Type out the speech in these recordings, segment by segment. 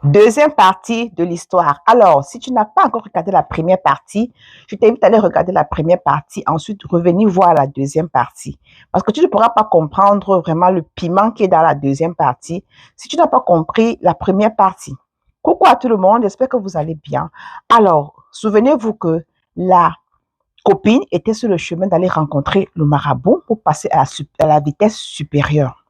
Deuxième partie de l'histoire. Alors, si tu n'as pas encore regardé la première partie, je t'invite à aller regarder la première partie, ensuite revenir voir la deuxième partie. Parce que tu ne pourras pas comprendre vraiment le piment qui est dans la deuxième partie si tu n'as pas compris la première partie. Coucou à tout le monde, j'espère que vous allez bien. Alors, souvenez-vous que la copine était sur le chemin d'aller rencontrer le marabout pour passer à la vitesse supérieure.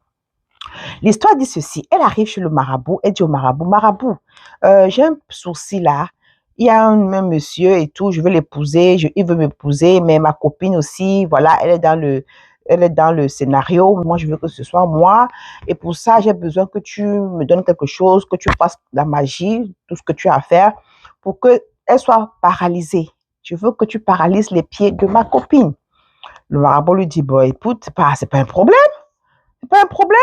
L'histoire dit ceci, elle arrive chez le marabout, elle dit au marabout, marabout, j'ai un souci là, il y a un même monsieur et tout, je veux l'épouser, il veut m'épouser, mais ma copine aussi, voilà, elle est dans le scénario, moi je veux que ce soit moi, et pour ça j'ai besoin que tu me donnes quelque chose, que tu fasses la magie, tout ce que tu as à faire, pour qu'elle soit paralysée. Je veux que tu paralyses les pieds de ma copine. Le marabout lui dit, bon, écoute, c'est pas un problème, c'est pas un problème.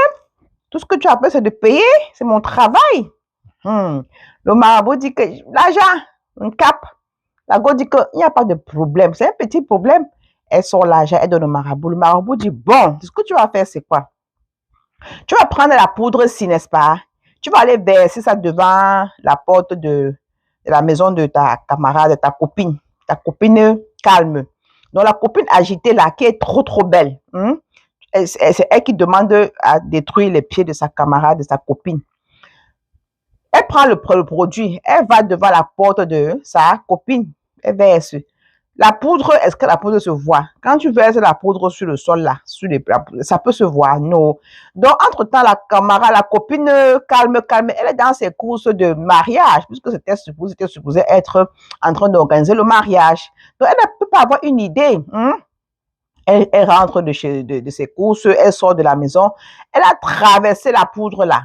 Tout ce que tu as fait, c'est de payer, c'est mon travail. Le marabout dit que l'argent, un cap. La go dit qu'il n'y a pas de problème, c'est un petit problème. Elle sort l'argent, elle donne au marabout. Le marabout dit, bon, ce que tu vas faire, c'est quoi? Tu vas prendre la poudre si, n'est-ce pas? Tu vas aller verser ça devant la porte de la maison de ta camarade, de ta copine calme. Donc la copine agitée là, qui est trop, trop belle. C'est elle qui demande à détruire les pieds de sa camarade, de sa copine. Elle prend le produit, elle va devant la porte de sa copine, elle verse. La poudre, est-ce que la poudre se voit? Quand tu verses la poudre sur le sol là, ça peut se voir, non. Donc, entre-temps, la camarade, la copine calme, elle est dans ses courses de mariage, puisque c'était supposé être en train d'organiser le mariage. Donc, elle ne peut pas avoir une idée. Elle rentre de ses courses, elle sort de la maison, elle a traversé la poudre là.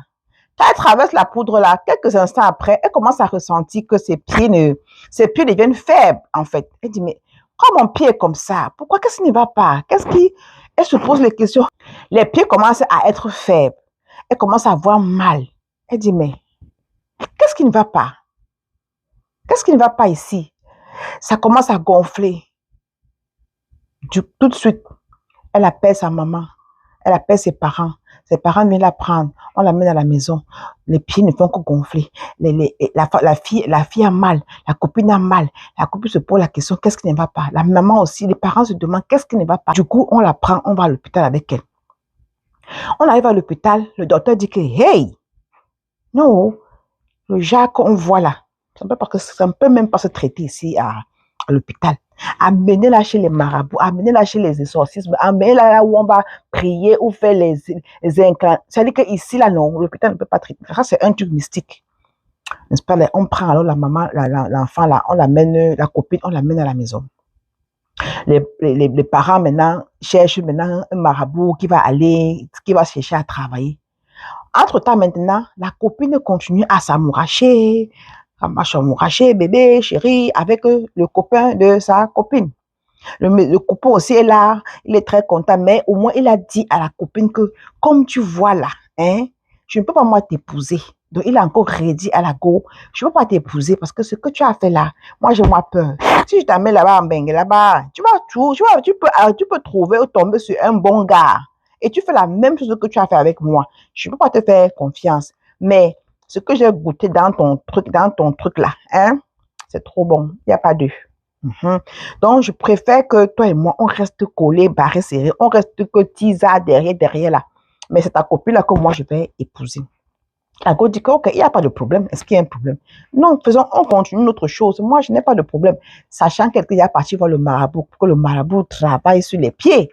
Quand elle traverse la poudre là, quelques instants après, elle commence à ressentir que ses pieds deviennent faibles en fait. Elle dit, mais quand mon pied est comme ça, pourquoi qu'est-ce qui ne va pas? Elle se pose les questions. Les pieds commencent à être faibles. Elle commence à avoir mal. Elle dit, mais qu'est-ce qui ne va pas? Qu'est-ce qui ne va pas ici? Ça commence à gonfler. Tout de suite, elle appelle sa maman, elle appelle ses parents. Ses parents viennent la prendre, on la met à la maison. Les pieds ne font que gonfler. La fille a mal, la copine a mal. La copine se pose la question, qu'est-ce qui ne va pas? La maman aussi, les parents se demandent, qu'est-ce qui ne va pas? Du coup, on la prend, on va à l'hôpital avec elle. On arrive à l'hôpital, le docteur dit que, hey, non, le Jacques, on voit là. Parce que ça ne peut même pas se traiter ici à l'hôpital. Amenez-la chez les marabouts, amenez-la chez les exorcismes, amenez-la là où on va prier ou faire les incantations. C'est-à-dire qu'ici, là, non, l'hôpital ne peut pas traiter. Ça, c'est un truc mystique. N'est-ce pas? On prend alors la maman, l'enfant, là, on l'amène, la copine, on l'amène à la maison. Les parents, maintenant, cherchent maintenant un marabout qui va chercher à travailler. Entre-temps, maintenant, la copine continue à s'amouracher, bébé, chérie, avec le copain de sa copine. Le copain aussi est là, il est très content, mais au moins il a dit à la copine que, comme tu vois là, je ne peux pas moi t'épouser. Donc il a encore redit à la go, je ne peux pas t'épouser parce que ce que tu as fait là, moi j'ai peur. Si je t'amène là-bas en Bengue, là-bas, tu peux trouver ou tomber sur un bon gars. Et tu fais la même chose que tu as fait avec moi. Je ne peux pas te faire confiance. Mais ce que j'ai goûté dans ton truc là, c'est trop bon. Il n'y a pas d'œuf. Donc, je préfère que toi et moi, on reste collés, barrés, serrés. On reste que tisa derrière là. Mais c'est ta copine là que moi, je vais épouser. La go dit que, ok, il n'y a pas de problème. Est-ce qu'il y a un problème? Non, on continue une autre chose. Moi, je n'ai pas de problème. Sachant qu'elle est partie voir le marabout, pour que le marabout travaille sur les pieds.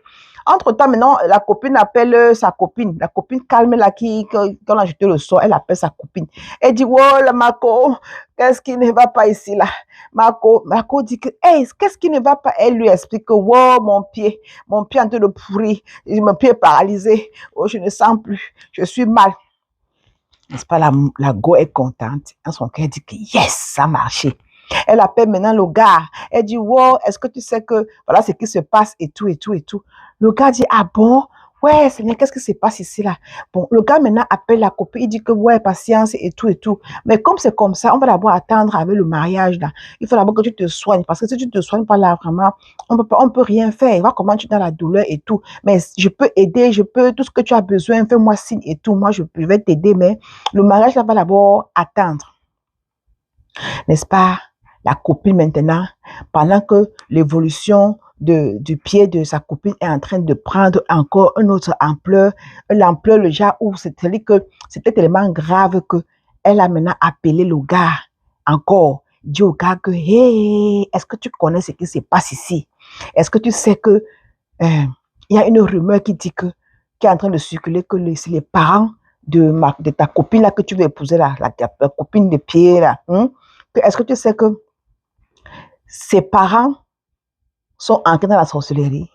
Entre-temps, maintenant, la copine appelle sa copine. La copine calme là, quand on a jeté le sort, elle appelle sa copine. Elle dit, oh, la Marco, qu'est-ce qui ne va pas ici là? Marco dit que, hey, qu'est-ce qui ne va pas? Elle lui explique que, wow, mon pied est en train de pourrir. Mon pied est paralysé. Oh, je ne sens plus. Je suis mal. N'est-ce pas, la go est contente. En son cœur, elle dit que, yes, ça a marché. Elle appelle maintenant le gars. Elle dit, wow, est-ce que tu sais que voilà ce qui se passe et tout. Le gars dit, ah bon? Ouais, Seigneur, qu'est-ce qui se passe ici là? Bon, le gars maintenant appelle la copine, il dit que ouais, patience et tout. Mais comme c'est comme ça, on va d'abord attendre avec le mariage là. Il faut d'abord que tu te soignes parce que si tu te soignes pas là, vraiment, on peut rien faire. Va comment tu es dans la douleur et tout. Mais je peux aider, tout ce que tu as besoin, fais-moi signe et tout. Moi, je vais t'aider, mais le mariage là va d'abord attendre. N'est-ce pas? La copine maintenant, pendant que l'évolution du pied de sa copine est en train de prendre encore une autre ampleur, l'ampleur, le genre où c'est-à-dire que c'était tellement grave que elle a maintenant appelé le gars encore, dit au gars que, hey, est-ce que tu connais ce qui se passe ici? Est-ce que tu sais que il y a une rumeur qui est en train de circuler que c'est les parents de ta copine là que tu veux épouser là, la copine de pied là, est-ce que tu sais que ses parents sont entrés dans la sorcellerie?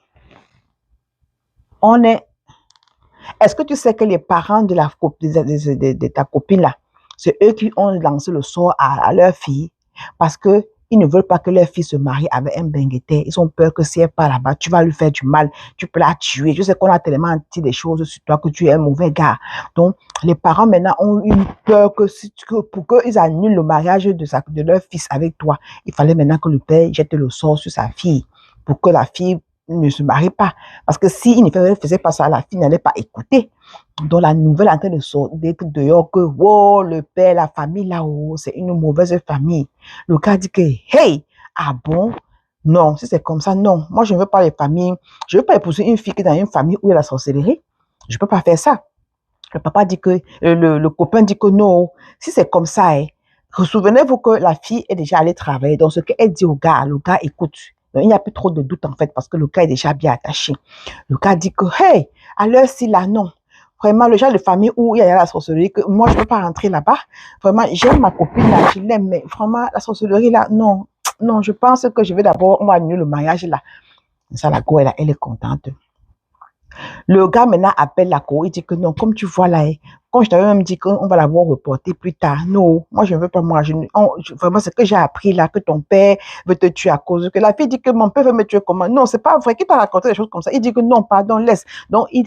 On est. Est-ce que tu sais que les parents de ta copine là, c'est eux qui ont lancé le sort à leur fille parce que ils ne veulent pas que leur fille se marie avec un bengueté. Ils ont peur que si elle part là-bas, tu vas lui faire du mal, tu peux la tuer. Je sais qu'on a tellement dit des choses sur toi que tu es un mauvais gars. Donc, les parents maintenant ont une peur que pour qu'ils annulent le mariage de leur fils avec toi, il fallait maintenant que le père jette le sort sur sa fille pour que la fille ne se marie pas. Parce que s'il ne faisait pas ça, la fille n'allait pas écouter. Donc la nouvelle est en train de sortir dehors que oh, le père, la famille là-haut, c'est une mauvaise famille. Le gars dit que, hey, ah bon? Non, si c'est comme ça, non. Moi, je ne veux pas les familles. Je ne veux pas épouser une fille qui est dans une famille où il y a la sorcellerie. Je ne peux pas faire ça. Le papa dit que, le copain dit que non. Si c'est comme ça, souvenez-vous que la fille est déjà allée travailler. Donc, ce qu'elle dit au gars, le gars écoute. Donc, il n'y a plus trop de doute en fait parce que le gars est déjà bien attaché. Le gars dit que, hey, à l'heure-ci là, non. Vraiment, le genre de famille où il y a la sorcellerie, que moi, je ne peux pas rentrer là-bas. Vraiment, j'aime ma copine là, je l'aime, mais vraiment, la sorcellerie là, non. Non, je pense que je vais d'abord, on va annuler le mariage là. Ça, la go, elle est contente. Le gars maintenant appelle la cour, il dit que non, comme tu vois là, quand je t'avais même dit qu'on va l'avoir reporté plus tard, non, moi je ne veux pas, moi, vraiment c'est que j'ai appris là, que ton père veut te tuer à cause que la fille dit que mon père veut me tuer comment? Non, c'est pas vrai, qui t'a raconté des choses comme ça? Il dit que non, pardon, laisse. Donc il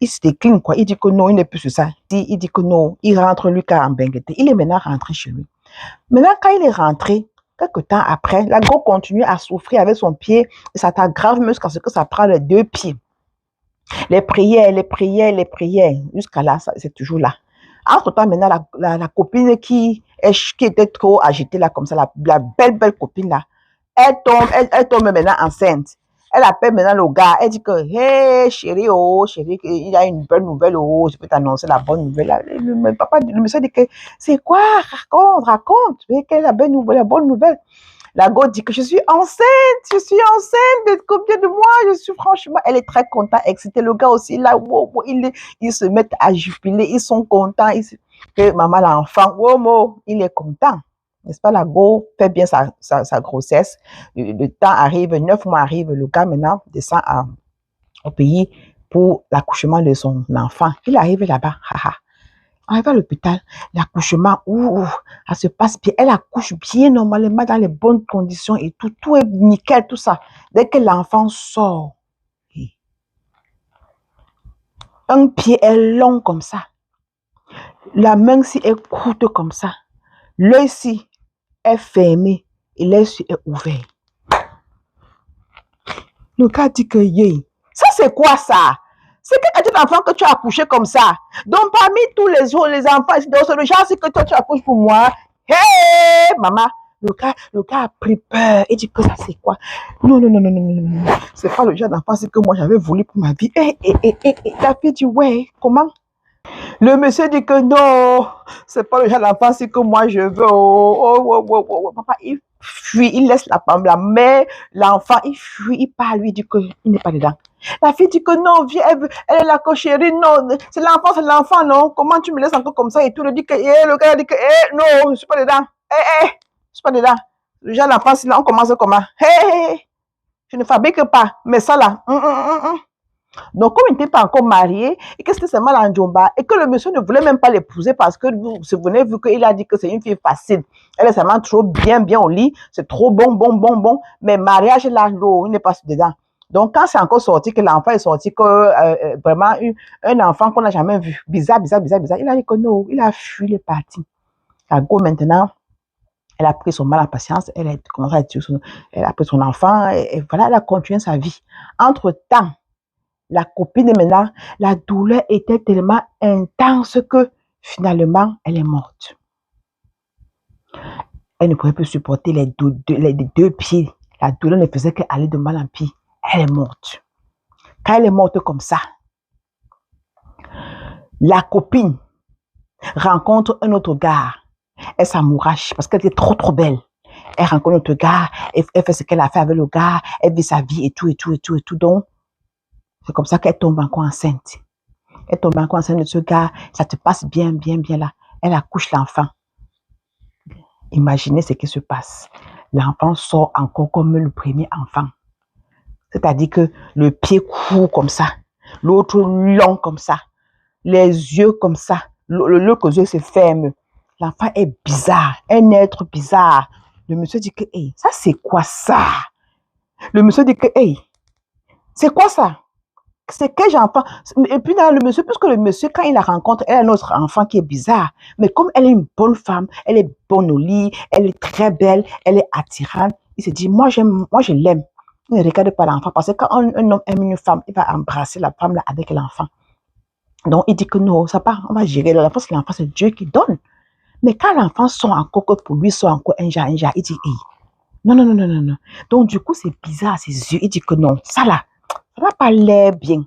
se décline quoi, il dit que non, il n'est plus sur ça. Il dit que non, il rentre lui car en Bengueté. Il est maintenant rentré chez lui. Maintenant, quand il est rentré, quelques temps après, la go continue à souffrir avec son pied et ça t'aggrave jusqu'à ce que ça prend les deux pieds. Les prières, les prières, les prières, jusqu'à là, c'est toujours là. Entre-temps, maintenant, la copine qui était trop agitée, là, comme ça, la belle, belle copine, là, elle tombe maintenant enceinte. Elle appelle maintenant le gars, elle dit que, hey, chérie, oh, chérie, il y a une bonne nouvelle, oh, je peux t'annoncer la bonne nouvelle. Le monsieur dit que, c'est quoi, raconte, quelle est la bonne nouvelle, la bonne nouvelle. La go dit que je suis enceinte de combien de mois, je suis franchement, elle est très contente, excitée. Le gars aussi, là, wow, ils se mettent à jubiler, ils sont contents, que maman l'enfant, wow, il est content. N'est-ce pas, la go fait bien sa grossesse. Le temps arrive, 9 mois arrive, le gars maintenant descend au pays pour l'accouchement de son enfant. Il arrive là-bas, haha. Arrivé à l'hôpital, l'accouchement, ça se passe bien. Elle accouche bien normalement dans les bonnes conditions et tout est nickel, tout ça. Dès que l'enfant sort, un pied est long comme ça. La main-ci est courte comme ça. L'œil-ci est fermé et l'œil-ci est ouvert. Le gars dit que, ça c'est quoi ça? C'est quel petit enfant que tu as accouché comme ça? Donc, parmi tous les autres, les enfants, c'est le genre que toi tu accouches pour moi. Hey, maman, le gars a pris peur. Il dit que ça c'est quoi? Non. C'est pas le genre d'enfant que moi j'avais voulu pour ma vie. La fille dit, ouais, comment? Le monsieur dit que non, c'est pas le genre d'enfant que moi je veux. Oh. Papa, il fuit, il laisse la mère, l'enfant, il fuit, il part, lui dit qu'il n'est pas dedans. La fille dit que non, viens, elle est la chérie, non, c'est l'enfant, non, comment tu me laisses encore comme ça? Et tout le dit que, le gars dit que, non, je ne suis pas dedans, je ne suis pas dedans. Le genre d'enfant, là, on commence comment? Je ne fabrique pas, mais ça là, Donc, comme il n'était pas encore marié et que c'était seulement la Ndjomba et que le monsieur ne voulait même pas l'épouser parce que vous vous souvenez, vu qu'il a dit que c'est une fille facile, elle est seulement trop bien au lit, c'est trop bon, mais mariage là, il n'est pas dedans. Donc, quand c'est encore sorti, que l'enfant est sorti, que vraiment un enfant qu'on n'a jamais vu, bizarre, il a dit que non, il a fui, il est parti. La go maintenant, elle a pris son mal en patience, elle a pris son enfant et voilà, elle a continué sa vie. Entre-temps, la copine maintenant, la douleur était tellement intense que finalement, elle est morte. Elle ne pouvait plus supporter les deux pieds. La douleur ne faisait qu'aller de mal en pire. Elle est morte. Quand elle est morte comme ça, la copine rencontre un autre gars. Elle s'amourache parce qu'elle était trop belle. Elle rencontre un autre gars, elle fait ce qu'elle a fait avec le gars, elle vit sa vie et tout. Donc, c'est comme ça qu'elle tombe encore enceinte. Elle tombe encore enceinte de ce gars, ça te passe bien là. Elle accouche l'enfant. Imaginez ce qui se passe. L'enfant sort encore comme le premier enfant. C'est-à-dire que le pied court comme ça, l'autre long comme ça, les yeux comme ça, le yeux se ferme. L'enfant est bizarre, un être bizarre. Le monsieur dit que, hey, ça c'est quoi ça? Le monsieur dit que, hey, c'est quoi ça? C'est quel enfant? Et puis là, le monsieur, puisque le monsieur, quand il la rencontre, elle a un autre enfant qui est bizarre. Mais comme elle est une bonne femme, elle est bonne au lit, elle est très belle, elle est attirante, il se dit, moi je l'aime. Il ne regarde pas l'enfant parce que quand un homme aime une femme, il va embrasser la femme là avec l'enfant. Donc il dit que non, ça part, on va gérer l'enfant, c'est Dieu qui donne. Mais quand l'enfant sent encore que pour lui, sent encore un genre, il dit, hey, non. Donc du coup, c'est bizarre à ses yeux. Il dit que non, ça là, ça n'a pas l'air bien.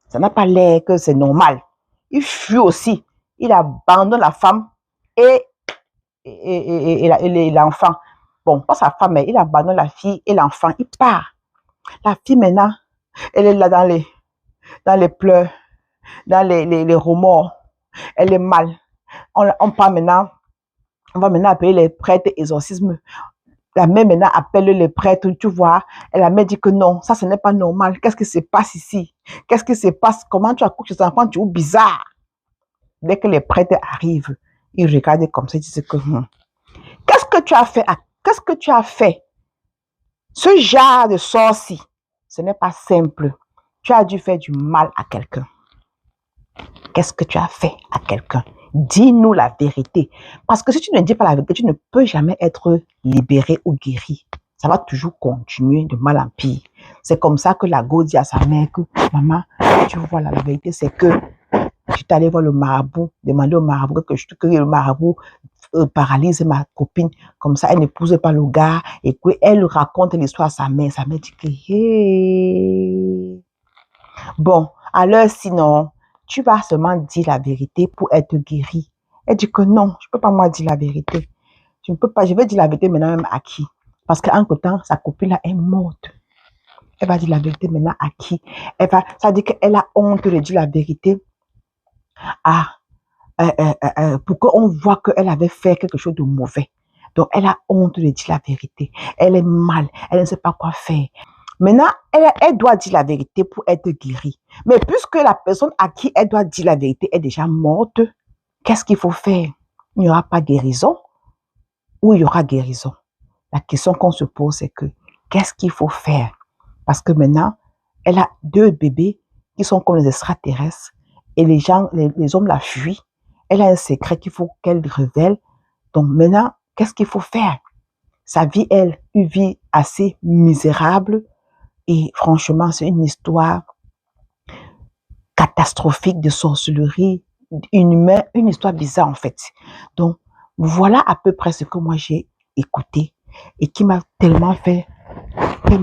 Ça n'a pas l'air que c'est normal. Il fuit aussi. Il abandonne la femme et l'enfant. Bon, pas sa femme, mais il abandonne la fille et l'enfant. Il part. La fille maintenant, elle est là dans les pleurs, dans les remords. Elle est mal. On part maintenant. On va maintenant appeler les prêtres exorcisme. La mère maintenant appelle les prêtres, tu vois. Et la mère dit que non, ça ce n'est pas normal. Qu'est-ce qui se passe ici? Qu'est-ce qui se passe? Comment tu accouches tes enfants? Tu es bizarre. Dès que les prêtres arrivent, ils regardent comme ça, ils disent que qu'est-ce que tu as fait? Qu'est-ce que tu as fait? Ce genre de sorcier, ce n'est pas simple. Tu as dû faire du mal à quelqu'un. Qu'est-ce que tu as fait à quelqu'un? Dis-nous la vérité. Parce que si tu ne dis pas la vérité, tu ne peux jamais être libéré ou guéri. Ça va toujours continuer de mal en pire. C'est comme ça que la go dit à sa mère que, maman, tu vois, la vérité, c'est que je suis allée voir le marabout, demander au marabout que le marabout paralyse ma copine. Comme ça, elle n'épouse pas le gars. Et qu'elle raconte l'histoire à sa mère. Sa mère dit que, hey. Bon, alors sinon, tu vas seulement dire la vérité pour être guéri. Elle dit que non, je ne peux pas moi dire la vérité. Je ne peux pas, je vais dire la vérité maintenant même à qui? Parce qu'entre temps, sa copine là est morte. Elle va dire la vérité maintenant à qui? Ça dit qu'elle a honte de dire la vérité pour qu'on voit qu'elle avait fait quelque chose de mauvais. Donc, elle a honte de dire la vérité. Elle est mal, elle ne sait pas quoi faire. Maintenant, elle doit dire la vérité pour être guérie. Mais puisque la personne à qui elle doit dire la vérité est déjà morte, qu'est-ce qu'il faut faire? Il n'y aura pas guérison ou il y aura guérison? La question qu'on se pose, c'est que qu'est-ce qu'il faut faire? Parce que maintenant, elle a 2 bébés qui sont comme les extraterrestres et les hommes la fuient. Elle a un secret qu'il faut qu'elle révèle. Donc maintenant, qu'est-ce qu'il faut faire? Sa vie, une vie assez misérable. Et franchement, c'est une histoire catastrophique de sorcellerie, une histoire bizarre en fait. Donc, voilà à peu près ce que moi j'ai écouté et qui m'a tellement fait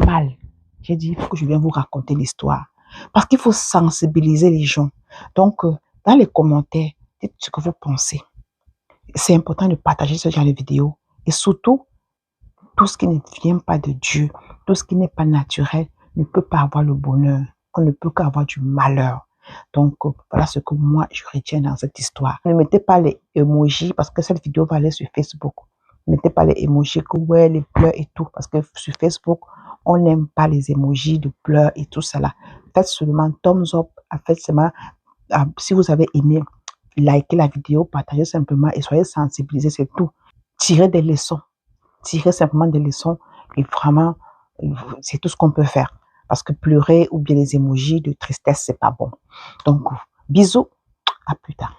mal. J'ai dit, il faut que je vienne vous raconter l'histoire. Parce qu'il faut sensibiliser les gens. Donc, dans les commentaires, dites ce que vous pensez. C'est important de partager ce genre de vidéos. Et surtout, tout ce qui ne vient pas de Dieu, tout ce qui n'est pas naturel, ne peut pas avoir le bonheur. On ne peut qu'avoir du malheur. Donc, voilà ce que moi, je retiens dans cette histoire. Ne mettez pas les emojis parce que cette vidéo va aller sur Facebook. Ne mettez pas les emojis que ouais, les pleurs et tout. Parce que sur Facebook, on n'aime pas les emojis de pleurs et tout ça là. Faites seulement thumbs up. Faites seulement, si vous avez aimé, likez la vidéo, partagez simplement et soyez sensibilisés, c'est tout. Tirez des leçons. Tirez simplement des leçons et vraiment, c'est tout ce qu'on peut faire. Parce que pleurer ou bien les emojis de tristesse, c'est pas bon. Donc, bisous, à plus tard.